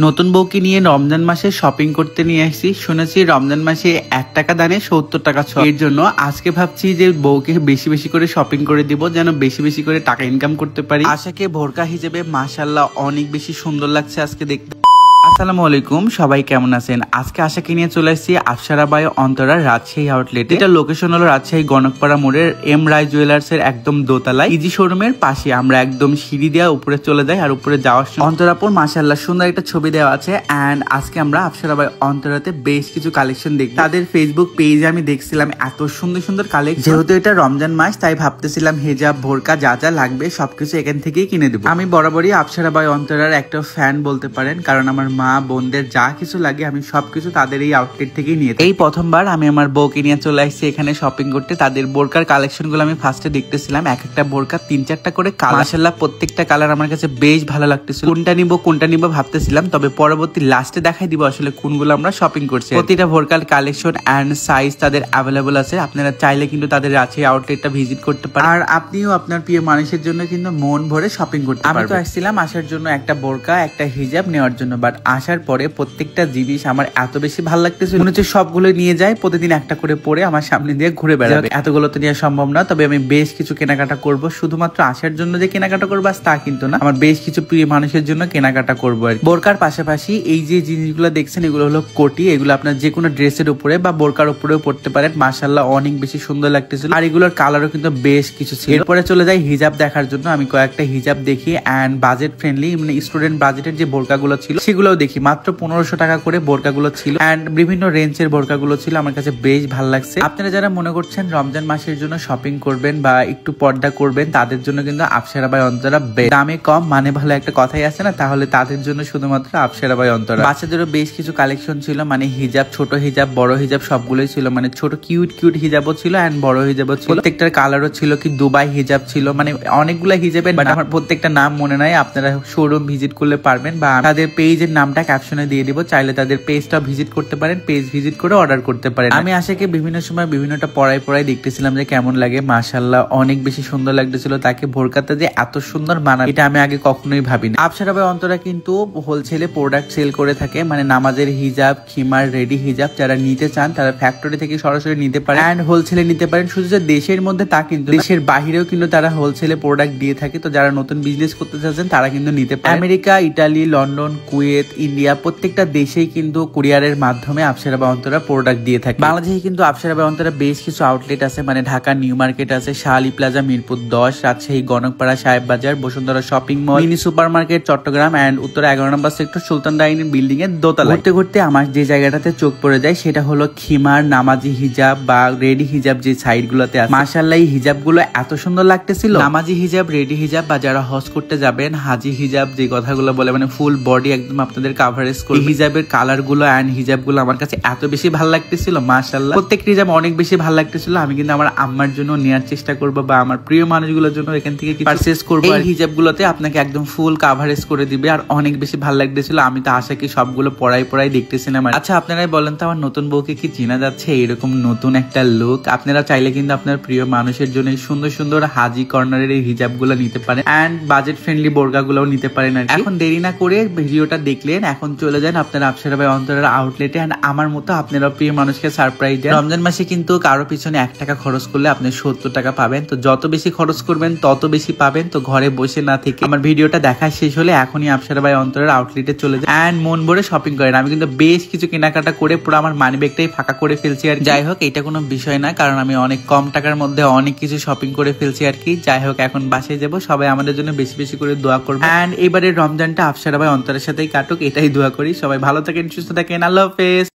নতুন বউকে নিয়ে রমজান মাসে শপিং করতে নিয়ে আসছি। শুনেছি রমজান মাসে 1 টাকা দানে 70 টাকা ছাড়। এর জন্য আজকে ভাবছি যে বউকে বেশি বেশি করে শপিং করে দিব, যেন বেশি বেশি করে টাকা ইনকাম করতে পারি। আশাকে বোরকা হিসেবে মাশাআল্লাহ অনেক বেশি সুন্দর লাগছে আজকে দেখতে। আসসালামু আলাইকুম, সবাই কেমন আছেন? আজকে আশাকে নিয়ে চলে আসছি আফসারা বাই অন্তরা রাজশাহী আউটলেট। এটা লোকেশন হলো রাজশাহী গণকপাড়া মোড়ের এম রায় জুয়েলার্স এর একদম দোতলায় ইজি শোরুমের পাশে। আমরা একদম সিঁড়ি দেওয়া উপরে চলে যাই, আর উপরে যাওয়ার সময় অন্তরাপুর মাশাআল্লাহ সুন্দর একটা ছবি দেওয়া আছে। এন্ড আজকে আমরা আফসারা বাই অন্তরাতে বেশ কিছু কালেকশন দেখব। তাদের ফেসবুক পেজে আমি দেখছিলাম এত সুন্দর সুন্দর কালেকশন। যেহেতু এটা রমজান মাস, তাই ভাবতেছিলাম হিজাব বোরকা যা যা লাগবে সবকিছু এখান থেকেই কিনে দেবো। আমি বরাবরই আফসারা বাই অন্তরার একটা ফ্যান বলতে পারেন, কারণ আমার মা বোনদের যা কিছু লাগে আমি সবকিছু তাদের এই আউটলেট থেকেই নিয়ে। এই প্রথমবার আমি আমার বউকে নিয়ে চলে আসছি এখানে শপিং করতে। তাদের বোরকার কালেকশন গুলো আমি ফার্স্টে দেখতেছিলাম। এক একটা বোরকা 3-4টা করে কালার, মাশাআল্লাহ প্রত্যেকটা কালার আমার কাছে বেশ ভালো লাগতেছিল। কোনটা নিব ভাবতেছিলাম, তবে পরবর্তী লাস্টে দেখাই দিব আসলে কোনগুলো আমরা শপিং করছি। প্রতিটা বোরকার কালেকশন এন্ড সাইজ তাদের অ্যাভেলেবল আছে। আপনারা চাইলে কিন্তু তাদের রাজশাহী আউটলেটটা ভিজিট করতে পারেন, আর আপনিও আপনার প্রিয় মানুষের জন্য কিন্তু মন ভরে শপিং করতে পারবেন। আমি তো আসছিলাম আসার জন্য একটা বোরকা একটা হিজাব নেওয়ার জন্য, বাট আসার পরে প্রত্যেকটা জিনিস আমার এত বেশি ভালো লাগতেছে, মনে হচ্ছে সবগুলো নিয়ে যায়, প্রতিদিন একটা করে পরে আমার সামনে দিয়ে ঘুরে বেড়াবে। এতগুলো তো নেওয়া সম্ভব না, তবে আমি বেশ কিছু কেনাকাটা করব। শুধুমাত্র আসার জন্য যে কেনাকাটা করবো তা কিন্তু না, আমার বেশ কিছু প্রিয় মানুষের জন্য কেনাকাটা করবো। বোরকার পাশাপাশি এই যে জিনিসগুলো দেখছেন এগুলো হলো কোটি। এগুলো আপনার যে কোনো ড্রেসের উপরে বা বোরকার উপরেও পড়তে পারেন। মাশাআল্লাহ অনেক বেশি সুন্দর লাগতেছিল, আর এগুলোর কালারও কিন্তু বেশ কিছু ছিল। এরপরে চলে যাই হিজাব দেখার জন্য। আমি কয়েকটা হিজাব দেখি এন্ড বাজেট ফ্রেন্ডলি, মানে স্টুডেন্ট বাজেটের যে বোরকাগুলো ছিল সেগুলোও দেখি। মাত্র 1500 টাকা করে বোরকাগুলো ছিল এন্ড বিভিন্ন রেঞ্জের বোরকাগুলো ছিল। আমার কাছে বেশ ভালো লাগছে। আপনারা যারা মনে করছেন রমজান মাসের জন্য শপিং করবেন বা একটু পর্দা করবেন, তাদের জন্য কিন্তু আফসারা বাই অন্তরা দামে কম মানে ভালো একটা কথাই আছে না, তাহলে তাদের জন্য শুধুমাত্র আফসারা বাই অন্তরা। বাচ্চাদেরও বেশ কিছু কালেকশন ছিল, মানে হিজাব, ছোট হিজাব, বড় হিজাব সবগুলোই ছিল। মানে ছোট কিউট কিউট হিজাবও ছিল এন্ড বড় হিজাবও ছিল। প্রত্যেকটার কালারও ছিল কি দুবাই হিজাব ছিল, মানে অনেকগুলো হিজাবের, বাট আমার প্রত্যেকটা নাম মনে নাই। আপনারা শোরুম ভিজিট করলে পারবেন, বা তাদের পেজের নামটা ক্যাপশনে দিয়ে দিব, চাইলে তাদের পেজটা ভিজিট করতে পারেন, পেজ ভিজিট করে অর্ডার করতে পারেন। আমি আশাকে বিভিন্ন সময় বিভিন্নটা পড়াই দেখতেছিলাম যে কেমন লাগে। মাশাআল্লাহ অনেক বেশি সুন্দর লাগতেছিল। তাকে বোরকাতে যে এত সুন্দর মানায় এটা আমি আগে কখনোই ভাবিনি। আফসারা বাই অন্তরা কিন্তু হোলসেলে প্রোডাক্ট সেল করে থাকে, মানে নামাজের হিজাব, খিমার, রেডি হিজাব যারা নিতে চান তারা ফ্যাক্টরি থেকে সরাসরি নিতে পারেন এন্ড হোলসেলে নিতে পারেন। শুধু যে দেশের মধ্যে তা কিন্তু, দেশের বাহিরেও কিন্তু তারা হোলসেলে প্রোডাক্ট দিয়ে থাকে। তো যারা নতুন বিজনেস করতে চাচ্ছেন তারা কিন্তু নিতে পারেন। America, Italy, London, Kuwait, India প্রত্যেকটা দেশেই কিন্তু কুরিয়ারের মাধ্যমে আফসারা বাই অন্তরা প্রোডাক্ট দিয়ে থাকে। বাংলাদেশে কিন্তু আফসারা বাই অন্তরা বেশ কিছু আউটলেট আছে, মানে ঢাকা নিউ মার্কেট আছে, Shahali plaza, Mirpur 10, Rajshahi Ganakpara, Saheb Bazar, Bashundhara shopping mall, mini super market Chittagong and Uttara 11 number sector Sultan dining building এর দোতলা। ঘুরতে ঘুরতে আমার যে জায়গাটাতে চোখ পড়ে যায় সেটা হলো খিমার, নামাজি হিজাব বা রেডি হিজাব যে সাইড গুলোতে আছে। মাশাআল্লাহ এই হিজাব গুলো এত সুন্দর লাগতেছিল। নামাজি হিজাব, রেডি হিজাব বা যারা হজ করতে যাবেন, হাজি হিজাব যে কথাগুলো বলে, মানে ফুল বডি একদম আপনাদের কাভারেজ করে হিজাবের কালার গুলো এন্ড হিজাব গুলো আমার কাছে এত বেশি ভালো লাগতেছিল। মাশাআল্লাহ প্রত্যেকটা হিজাব অনেক বেশি ভালো লাগতেছিল। আমি কিন্তু আমার আম্মার জন্য নেওয়ার চেষ্টা করবো বা আমার প্রিয় মানুষগুলোর জন্য এখান থেকে পারচেজ করবো। এই হিজাব গুলোতে আপনাকে একদম ফুল কাভারেজ করে দিবে, আর অনেক বেশি ভালো লাগতেছিল। আমি তো আশাকে সবগুলো পড়াই দেখতেছিলাম। আচ্ছা আপনারাই বলেন তো, আমার নতুন বউকে কি চেনা যাচ্ছে? এরকম নতুন একটা লুক। আপনারা চাইলে কিন্তু আপনার প্রিয় মানুষের জন্য সুন্দর সুন্দর হাজি কর্নারের এই হিজাব গুলো নিতে পারেন এন্ড বাজেট ফ্রেন্ডলি বোরকা গুলোও নিতে পারেন। আর এখন দেরি না করে ভিডিওটা দেখলেন, এখন চলে যান আপনারা আফসারা বাই অন্তরার আউটলেটে এন্ড আমার মতো আপনারা প্রিয় মানুষকে সারপ্রাইজ দেন। রমজান মাসে কিন্তু কারো পিছনে 1 টাকা খরচ করলে আপনি 70 টাকা পাবেন। তো যত বেশি খরচ করবেন তত বেশি পাবেন। তো ঘরে বসে না থেকে আমার ভিডিওটা দেখা শেষ হলে এখনই আফসারা বাই অন্তরার আউটলেটে চলে যান এন্ড মন ভরে শপিং করেন। আমি কিন্তু বেশ কিছু কেনাকাটা করে পুরো আমার মানি ব্যাগটাই ফাঁকা করে ফেলছি। আর যাই হোক এটা কোনো বিষয় না, কারণ আমি অনেক কম টাকার মধ্যে অনেক কিছু শপিং করে ফেলছি আর কি। যাই হোক এখন বাসায় যাবো, সবাই আমাদের জন্য বেশি বেশি করে দোয়া করবেন এন্ড এবারের রমজানটা আফসারা বাই অন্তরের সাথেই কাটুক, এটাই দোয়া করি। সবাই ভালো থাকেন, সুস্থ থাকেন, আল্লাহ হাফেজ।